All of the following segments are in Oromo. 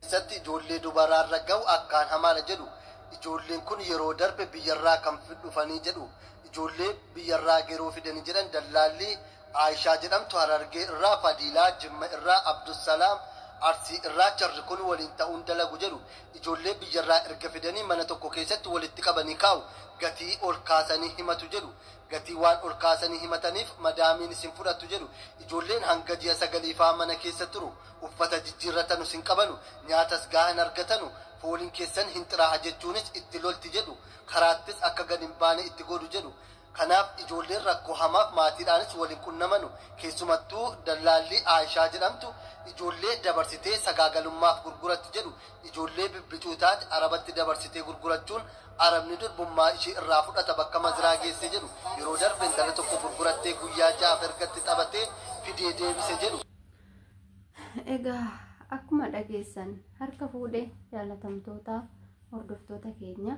Isatti ijoollee dubaraarra ga'u akkaan hamaadha jedhu. Ijoolleen kun yeroo darbe biyyarraa kan dhufanii jedhu. Ijoollee biyyarraa geroo fidanii jedhan dallaalli Aishaa jedhamtu Harargee irraa, Fadiilaa Jimma irraa, Abdusalaam Arsii irraa jarri kun waliin ta'uun dalagu jedhu. Ijoollee biyyarraa erga fidanii mana tokko keessatti walitti qabanii kaa'u. Gatii ol kaasanii himatu jedhu. Gatii waan ol kaasanii himataniif madaamiin isin fudhatu jedhu. Ijoolleen hanga ji'a 9 mana keessa turu. Uffata jijjiirratanu sin qabanu. Nyaatas gahan argatanu. Fooliin keessan hin xiraaha jechuunis itti lolti jedhu. Karaattis akka gad hin baane itti godhu jedhu. Kanaaf ijoolleen rakkoo hamaaf maatiidhaanis waliin qunnamanu. Keessumattuu dallaalli Aishaa jedhamtu ijoollee dabarsitee sagaagalummaaf gurguratti jedhu. Ijoollee bibbicuutaati arabatti dabarsitee gurgurachuun arabni durbummaa ishee irraa fudhata bakka maziraa geesse jedhu. Yeroo darbe intala tokko gurgurattee guyyaa 6 ergatti taphatee fidee deebise jedhu. Egaa akkuma dhageessan harka fuudhee jaalatamtoota hordoftoota keenya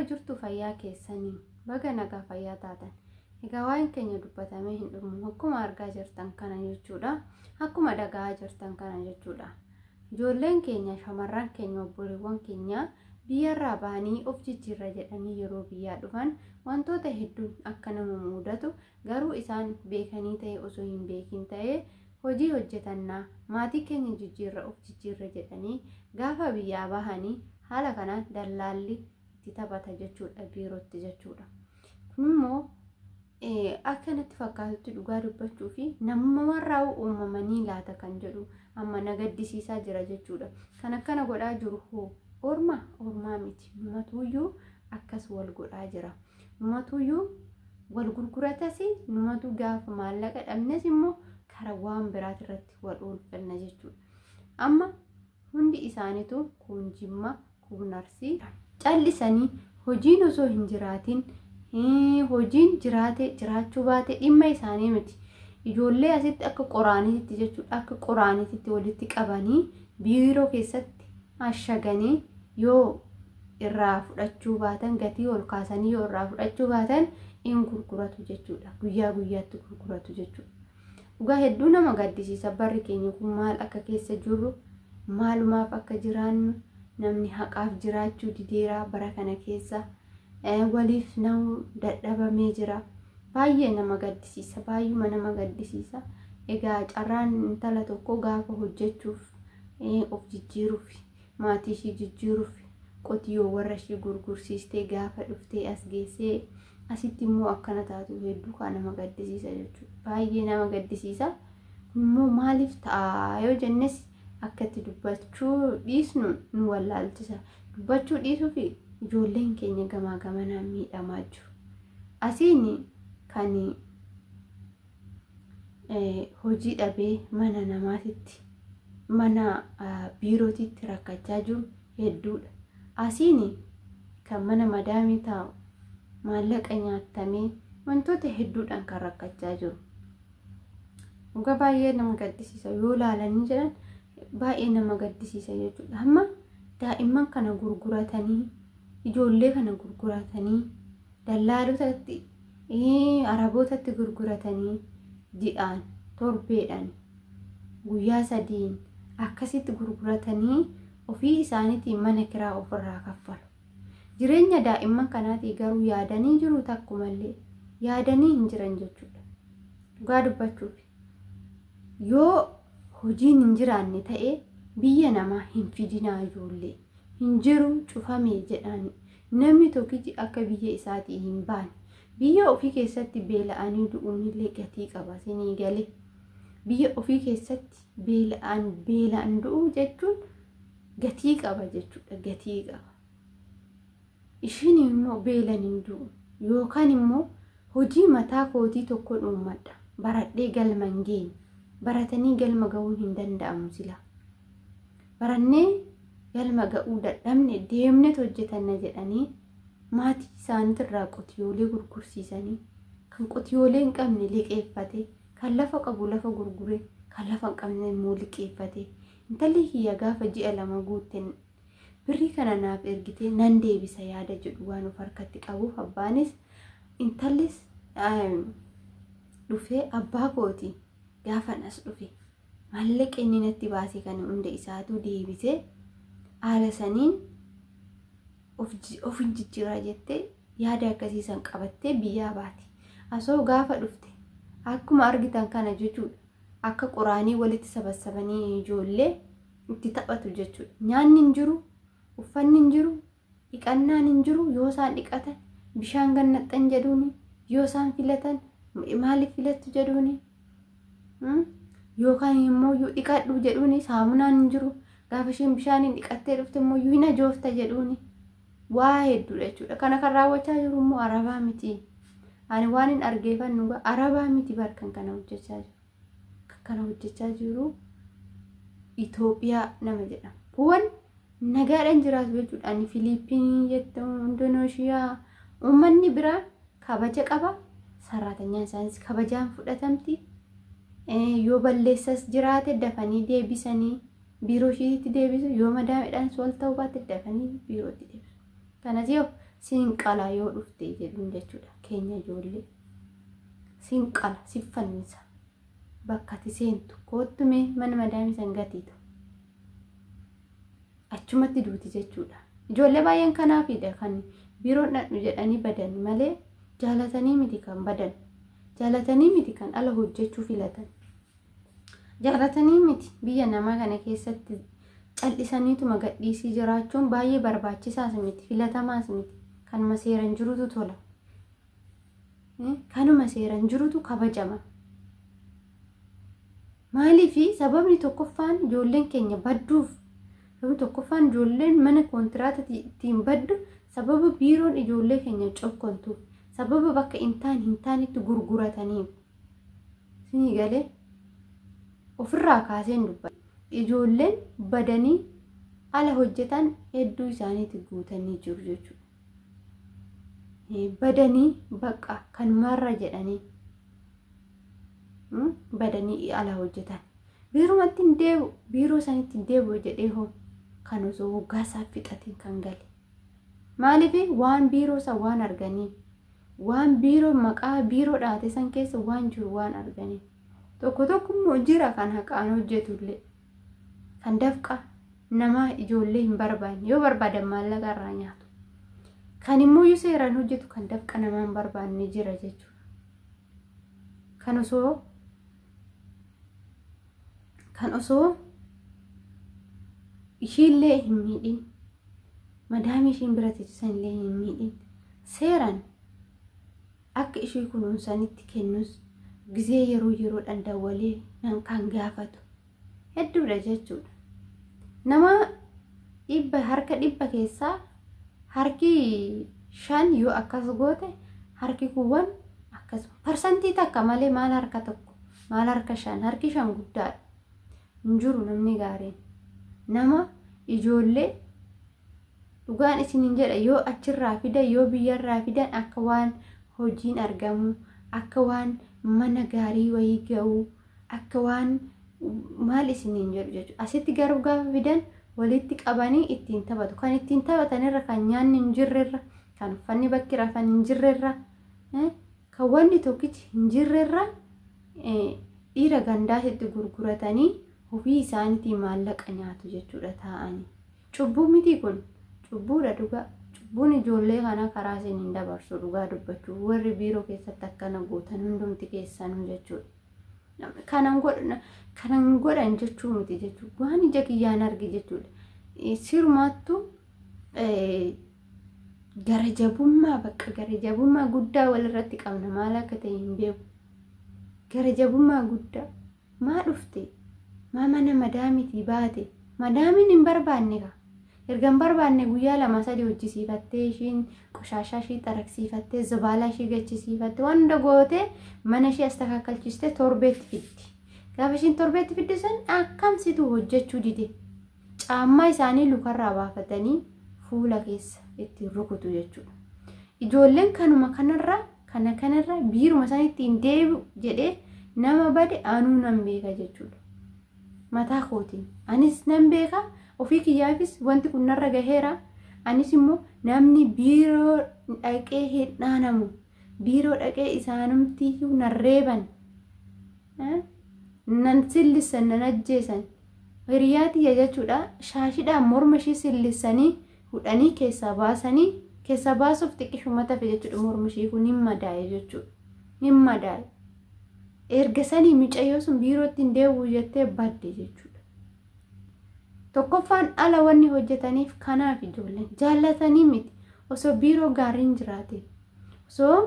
jirtu fayyaa keessanii baga nagaa fayyaa taatan. Egaa waan keenya dubbatamee hin dhumu akkuma argaa jirtan kana jechuudha. Akkuma dhaga'aa jirtan kana jechuudha. Ijoolleen keenya shamarran keenya obboleewwan keenya biyyarraa baanii of jijjiirra jedhanii yeroo biyyaa dhufan wantoota hedduun akka nama mudatu garuu isaan beekanii ta'e osoo hin beekin ta'e hojii hojjetannaa maatii keenya jijjiirra of jijjiirra jedhanii gaafa biyyaa bahanii haala kanaan dallaalli itti taphata jechuudha biirootti jechuudha. Kun immoo akka natti fakkaatutti dhugaa dubbachuu fi namumarraa uumamanii laata kan jedhu amma nagaddisiisaa jira jechuudha. Kan akkana godhaa jiru hoo ormaa miti. Numatuyyuu akkas wal godhaa jira. Numatuyyuu wal gurguratas numatu gaafa maallaqa dhabnes immoo karaa waan biraati irratti wal oolfanna jechuudha. Amma hundi isaaniitu kun Jimma kun Arsii callisanii hojiin osoo hin jiraatin hojiin jiraachuu baate dhimma isaanii miti. Ijoollee asitti akka qoraaniitti jechuudha akka qoraaniitti walitti qabanii biiroo keessatti ashaganii yoo irraa fudhachuu baatan gatii ol kaasanii yoo irraa fudhachuu baatan in gurguratu jechuudha. Guyyaa guyyaatti gurguratu jechuudha. Dhugaa hedduu nama gaddisiisa. Barri keenya kun maal akka keessa jirru maalumaaf akka jiraannu namni haqaaf jiraachuu dideeraa bara kana keessa waliif nama dadhabamee jira. Baay'ee nama gaddisiisa. Baay'uma nama gaddisiisa. Egaa carraan intala tokko gaafa hojjechuuf of jijjiiruuf maatii ishee jijjiiruuf qotiyyoo warra ishee gurgursiistee gaafa dhuftee as geessee asitti immoo akkana taatu hedduu kan nama gaddisiisa jechuudha. Baay'ee nama gaddisiisa. Immoo maaliif ta'a yoo jennes akkatti dubbachuu dhiisnu nu wallaalchisa. Dubbachuu dhiisuu fi ijoolleen keenya gamaa gamanaan miidhamaa jiru. Asiin kan hojii dhabee mana namaatitti mana biirootitti rakkachaa jiru hedduudha. Asiin kan mana madaamii taa'u maallaqa nyaatamee wantoota hedduudhaan kan rakkachaa jiru. Dhugaa baay'ee nama gaddisiisa. Yoo ilaalanii jiran baay'ee nama gaddisiisa jechuudha. Amma daa'imman kana gurguratanii ijoollee kana gurguratanii dallaalotatti arabootatti gurguratanii ji'aan torbeedhaan guyyaa 3 akkasitti gurguratanii ofii isaaniitiin mana kiraa ofirraa kaffalu. Jireenya daa'imman kanaati garuu yaadanii jiru takkumallee yaadanii hin jiran jechuudha. Dhugaa dubbachuuf yoo hojiin hin jiraanne ta'e biyya namaa hin fidinaa ijoollee hin jiru cufame jedhani namni tokkichi akka biyya isaatii hin baane biyya ofii keessatti beela'anii du'uunillee gatii qaba. Sinii galee biyya ofii keessatti beela'an du'uu jechuun gatii qaba jechuudha. Gatii qaba. Ishiin immoo beelan hin du'u yookaan immoo hojii mataa kootii tokko dhuunfadha baradhee galma hin geenye. Baratanii galma ga'uun hin danda'amu sila. Barannee galma ga'uu dadhabne deemnet hojjetanna jedhanii maatii isaaniitirraa qotiyyoolee gurgursiisanii kan qotiyyoolee hin qabne liqeeffate kan lafa qabu lafa gurgure kan lafa hin qabne immoo liqeeffate. Intalli kiyya gaafa ji'a 2 guutte birrii kana naaf ergitee nan deebisa yaada jedhu waan of harkatti qabuuf abbaanis intallis dhufee abbaa kooti gaafa nas dhufe maallaqa inni natti baasee kana hunda isaatu deebisee haala saniin of hin jijjiiraa jettee yaada akkasiisan qabattee biyyaa baati. Asoo gaafa dhufte akkuma argitan kana jechuudha. Akka quraanii walitti sabassabanii ijoollee itti taphatu jechuudha. Nyaanni hin jiru, uffanni hin jiru, dhiqannaan hin jiru. Yoo isaan dhiqatan bishaan gannaxxan jedhuuni, yoo isaan filatan maaliif filattu jedhuuni, yookaan immoo yoo dhiqadhu jedhuuni saamunaan hin jiru. Gaafa isheen bishaaniin dhiqattee dhufte immoo yoo hin ajoofta jedhuuni. Waa hedduudha jechuudha. Kana kan raawwachaa jiru immoo Arabaa miti. Ani waan hin argeeffannu Arabaa miti barkan kana hojjechaa jiru. Kana hojjechaa jiru Itoophiyaa nama jedhama. Kuwan nagaadhaan jiraatu jechuudha. Ani Filiippiinii jettu, Indoneeshiyaa, uummanni biraa kabaja qaba. Sarratanyaan isaaniis kabajaan fudhatamti. Yoo balleessas jiraate dafanii deebisanii biiroo ishiitti deebisu. Yoo madaamidhaan sol ta'uu baate dafanii biirootti deebisu. Kanas yoo siinqala yoo dhufte jedhuun jechuudha. Keenya ijoollee siinqala siffannisa. Bakka ati seentu koottume mana madaamii san gatiitu achumatti duuti jechuudha. Ijoollee baay'een kanaafidha kan biiroon dhadhu jedhanii badan malee jaalatanii miti kan badan. Jaalatanii miti kan ala hojjechuu filatan. Jaalatanii miti biyya namaa kana keessatti cal'isaniituma gadhiisii jiraachuun baay'ee barbaachisaas miti, filatamaas miti. Kanuma seeran jirutu tola. Kanuma seeran jirutu kabajama. Maaliifi sababni tokkoffaan ijoolleen keenya badduuf, sababni tokkoffaan ijoolleen mana kontiraata ittiin baddu sababa biiroon ijoollee keenya cokkontuuf, sababa bakka hin taanetti gurgurataniif. Sinii galee ofirraa kaaseen dubbata. Ijoolleen badanii ala hojjetan hedduu isaaniitti guutanii jiru jechuudha. Badanii bakka kanumarra jedhanii badanii ala hojjetan. Biirumatti hin deebu, biiroo sanitti hin deebu jedhee hoo kan osoo waggaa isaa fixatiin kan gale. Maaliif waan biiroo san waan arganiif, waan biiroo maqaa biiroo dhaate san keessa waan jiru waan arganiif. Tokko immoo jira kan haqaan hojjetullee. Kan dafqa nama ijoollee hin barbaanne yoo barbaadan maallaqa irraa nyaatu. Kan immoo yoo seeraan hojjetu kan dafqa nama hin barbaanne jira jechuudha. Kan osoo ishiillee hin miidhin, madaamii ishiin bira teessisanillee hin miidhin, seeraan akka ishii kunuunsanitti kennus gizee yeroodhaan dawwalee kan gaafatu hedduudha jechuudha. Nama harka 100 keessaa harki 5 yoo akkas goote harki kuwwan akkas parsantii takka malee maal harka tokko maal harka 5 harki 5 guddaadha. Hinjiru namni gaariin nama ijoollee dhugaan isiniin jedha yoo achirraa fidan yoo biyyarraa fidan akka waan hojiin argamu, akka waan mana gaarii wayii ga'u, akka waan maal isiniin jedhu jechuudha. Asitti garuu gaafa fidan walitti qabanii ittiin taphatu. Kan ittiin taphatanirra, kan nyaanni hin jirrerra, kan uffanni bakki rafan hin jirrerra, kan wanni tokkichi hin jirrerra dhiira gandaasitti gurguratanii ofii isaaniitiin maallaqa nyaatu jechuudha taa'anii. Cubbuu miti kun cubbuudha dhugaa. Cubbuun ijoollee kana karaa isin hin dabarsu dhugaa dubbachuu. Warri biiroo keessatti akkana gootan hundumti keessanuu jechuudha. Kanan godhan jechuu miti jechuudha. Waan ija kiyyaan argi jechuudha. Sirumaattu garajabummaa guddaa walirratti qabna. Maal akka ta'e hin beeku. Garajabummaa guddaa maa dhufte? Maa mana madaamitii baate? Madaamiin hin barbaanne ka. Ergan barbaanne guyyaa 2-3 hojjisiifattee ishiin qoshaashaa ishii xaraqsiifattee zibaalaa ishii gachisiifattee wanda gootee mana ishii astakakkalchistee torbeetti fiddi. Gaafa ishiin torbeetti fiddisan akkamsitu hojjechuu dide. Caammaa isaanii lukarraa baafatanii fuula keessa ittiin rukutu jechuudha. Ijoolleen kanuma kanarra biiruma sanitti hin deebi'u jedhee nama bade anuu nan beeka jechuudha. Mataa kootiin anis nan beeka. Ofii kiyyaafis wanti kun narra gaheera. Anis immoo namni biiroo dhaqee hedhaanamu, biiroo dhaqee isaanumtiyyuu narreeban, nan sillisan, nan ajjeesan hiriyaati jechuudha shaashidhaan morma ishii sillisanii hudhanii keessaa baasanii keessa baasuuf xiqqishuma tafe jechuudha morma ishii kun hin madaa'e jechuudha hin madaa'e erga sanii micayyoo sun biirootti hin deebi'u jettee badde jechuudha. Tokkoffaan ala wanni hojjetaniif kanaaf ijoolleen jaallatanii miti osoo biiroo gaariin jiraate osoo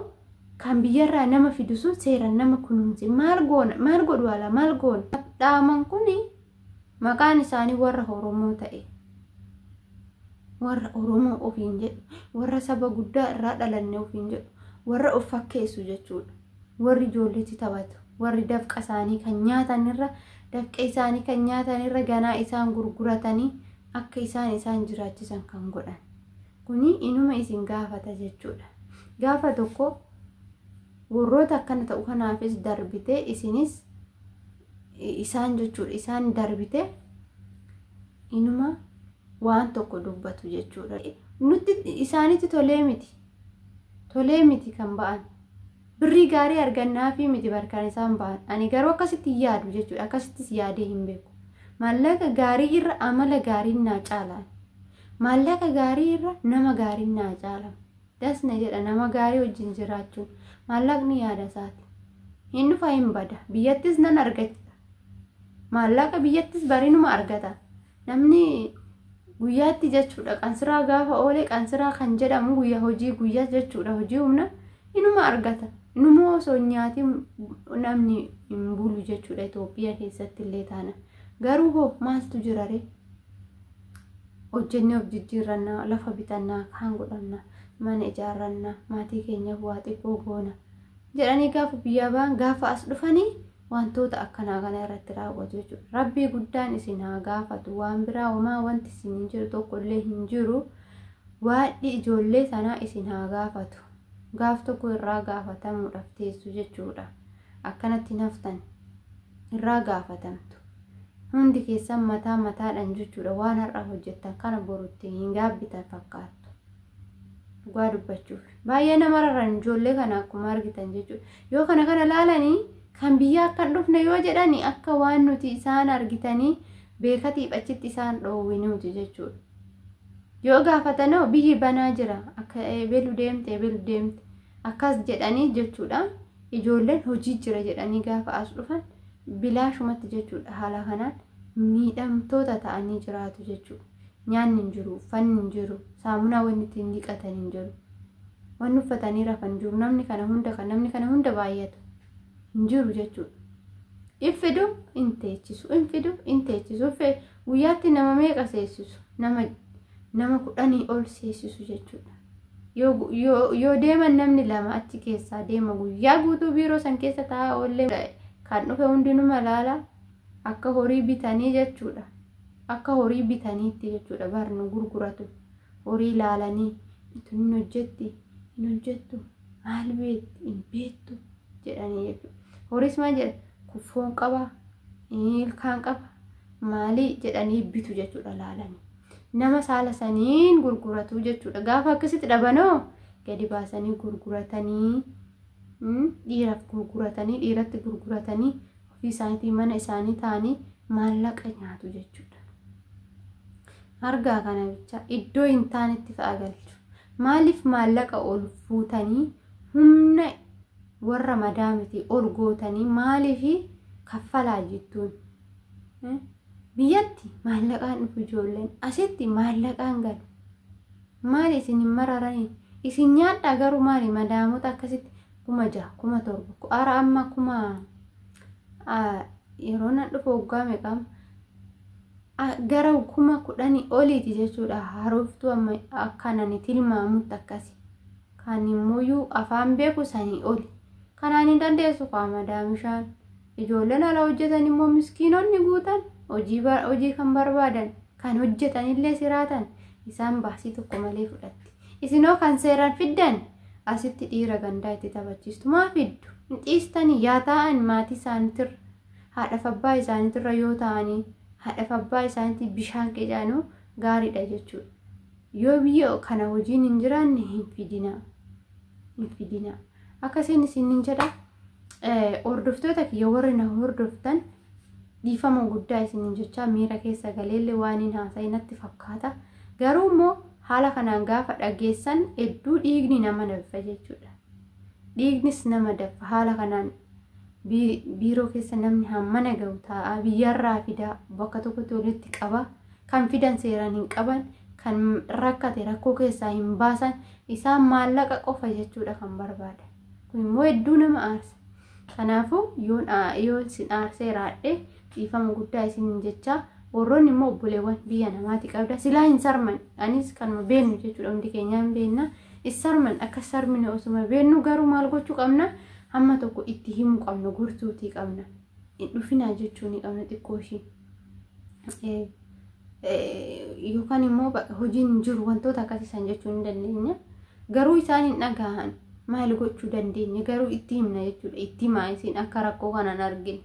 kan biyyarraa nama fidu sun seeraan nama kunuunsi maal godhu ala maal goona dhaaman kuni maqaan isaanii warra Oromoo ta'e warra Oromoo ofiin jedhu warra saba guddaa irraa dhalanne ofiin jedhu warra of fakkeessu jechuudha. Warri ijoolleetti taphatu warri dafqa isaanii kan nyaatanirra dafqa isaanii kan nyaatanirra ganaa isaan gurguratanii akka isaan jiraachisan kan godhan kuni inuma isin gaafata jechuudha. Gaafa tokko warroota akkana ta'u kanaafis darbite isinis isaan jechuudha isaan darbite inuma waan tokko dubbatu jechuudha. Nuti isaanitti tolee miti kan ba'an birrii gaarii argannaa fi miti barkaan isaan ba'an ani garuu akkasitti yaadu jechuudha akkasittis yaadee hin beeku. Maallaqa gaarii irra amala gaariin naa caalaan maallaqa gaarii irra nama gaariin naa caalan dasna jedha nama gaarii wajjin jiraachuun maallaqni yaada isaati hin dhufa hin bada biyyattis nan argata maallaqa biyyattis barinuma argata namni guyyaatti jechuudha qansiraa gaafa oolee qansiraa kan jedhamu guyyaa hojii guyyaa jechuudha hojii humna inuma argata inuma osoo nyaati namni hin bulu jechuudha Itoophiyaa keessatti illee taana garuu hoo maaltu jirare hojjennee of jijjiirrannaa lafa bitannaa kaan godhannaa mana ijaarrannaa maatii keenyaaf waa xiqqoo goona jedhanii gaafa biyya ba'an gaafa as dhufanii wantoota akkanaa kana irratti raawwatu jechuudha. Rabbii guddaan isin haa gaafatu waan biraa homaa wanti isin hin jiru tokko illee hin jiru waadhi ijoollee sanaa isin haa gaafatu gaaf tokko irraa gaafatamuudhaaf teessu jechuudha. Akkanatti naftan irraa gaafatamtu hundi keessan mataadhaan jechuudha waan har'a hojjettan kana borutti hin gaabbitan fakkaattu. Dhugaa dubbachuuf baay'ee nama rarran ijoollee kana akkuma argitan jechuudha. Yoo kana laalanii kan biyya akkan dhufne yoo jedhani akka waan nuti isaan argitanii beekatiif achitti isaan dhoowwinuuti jechuudha. Yoo gaafatanoo biyyi banaa jira akka eebelu deemte akkas jedhanii jechuudha. Ijoolleen hojii jira jedhanii gaafa as dhufan bilaashumatti jechuudha haala kanaan miidhamtoota ta'anii jiraatu jechuudha. Nyaanni hin jiru, uffanni hin jiru, saamunaa wanni ittiin dhiqatan hin jiru. Wanni uffatanii rafan jiru namni kana hunda baay'atu hin jiru jechuudha. Infidu inteechisu guyyaatti nama meeqa seessisu nama 10 ol seessisu jechuudha. Yoo deeman namni lama achi keessaa deema guyyaa guutuu biiroo san keessa taa'aa oollee kan dhufe hundinuma laala akka horii bitanii jechuudha. Akka horii bitaniitti jechuudha barnu gurguratu horii laalanii itun hin hojjettu maal beekti hin beektu jedhanii jechuudha. Horiis maal jedha kuffoon qaba ilkaan qaba maalii jedhanii bitu jechuudha laalanii. Nama saala saniin gurguratu jechuudha. Gaafa akkasitti dhabanoo gadi baasanii gurguratanii dhiiraaf gurguratanii dhiiratti gurguratanii ofii isaaniitii mana isaanii taa'anii maallaqa nyaatu jechuudha. Argaa kana bicha iddoo hin taanetti fa'a galchu. Maaliif maallaqa ol fuutanii humna warra madaamiti ol gootanii maaliif kaffalaa jettuun? Biyyatti maallaqaan dhufu ijoolleen asitti maallaqaan galu. Maali isin hin mararanii? Isin nyaadhaa garuu maali madaamota akkasitti 6,000 7,000 ara amma yeroo nan dhufu waggaa meeqam gara 10,000 oliiti jechuudha. Harooftuu amma akkanani tilmaamutti akkasi. Kan immoo afaan beeku sanii oli. Kanaan hin dandeessu qaama daamishaan. Ijoolleen ala hojjetan immoo miskiinonni guutan hojii kan barbaadan kan hojjetanillee siraatan isaan baasii tokko malee fudhatti. Isinoo kan seeraan fiddan asitti dhiira gandaa itti taphachiistu maa fiddu? Hin dhiistanii yaa ta'an maatii isaaniitirra haadhaaf abbaa isaaniitirra yoo ta'anii haadhaaf abbaa isaaniitti bishaan qeecaanuu gaariidha jechuudha. Yoo biyya kana hojiin hin jiraanne hin fidina. Akkasiin isin hin jedha hordoftoota kiyya warri na hordoftan dhiifama guddaa isiniin jecha miira keessa galeellee waan hin haasa'in natti fakkaata. Garuu immoo haala kanaan gaafa dhageessan hedduu dhiigni nama danfa jechuudha. Dhiignis nama danfa haala kanaan biiroo keessa namni hammana gahu taa'aa biyyarraa fidaa bakka tokkotti walitti qaba. Kan fidan seeraan hin qaban kan rakkate rakkoo keessaa hin baasan isaan maallaqa qofa jechuudha kan barbaadan. Kun immoo hedduu nama aarsa. Kanaafuu yoo isin aarsee raadhe dhiifama guddaa isiniin jecha warroonni immoo obboleewwan biyya namaati qabda silaa hin sarman anis kanuma beennu jechuudha hundi keenya hin beenna sarman akka sarmine osuma beennu garuu maal gochuu qabna hamma tokko itti himuu qabna gorsuutii qabna hin dhufinaa jechuu ni qabna xiqqoo ishii yookaan immoo hojiin jiru wantoota akkasiisan jechuu hin dandeenya garuu isaan hin dhagahan maal gochuu dandeenya garuu itti himna jechuudha itti himaa isin akka rakkoo kanaan argine.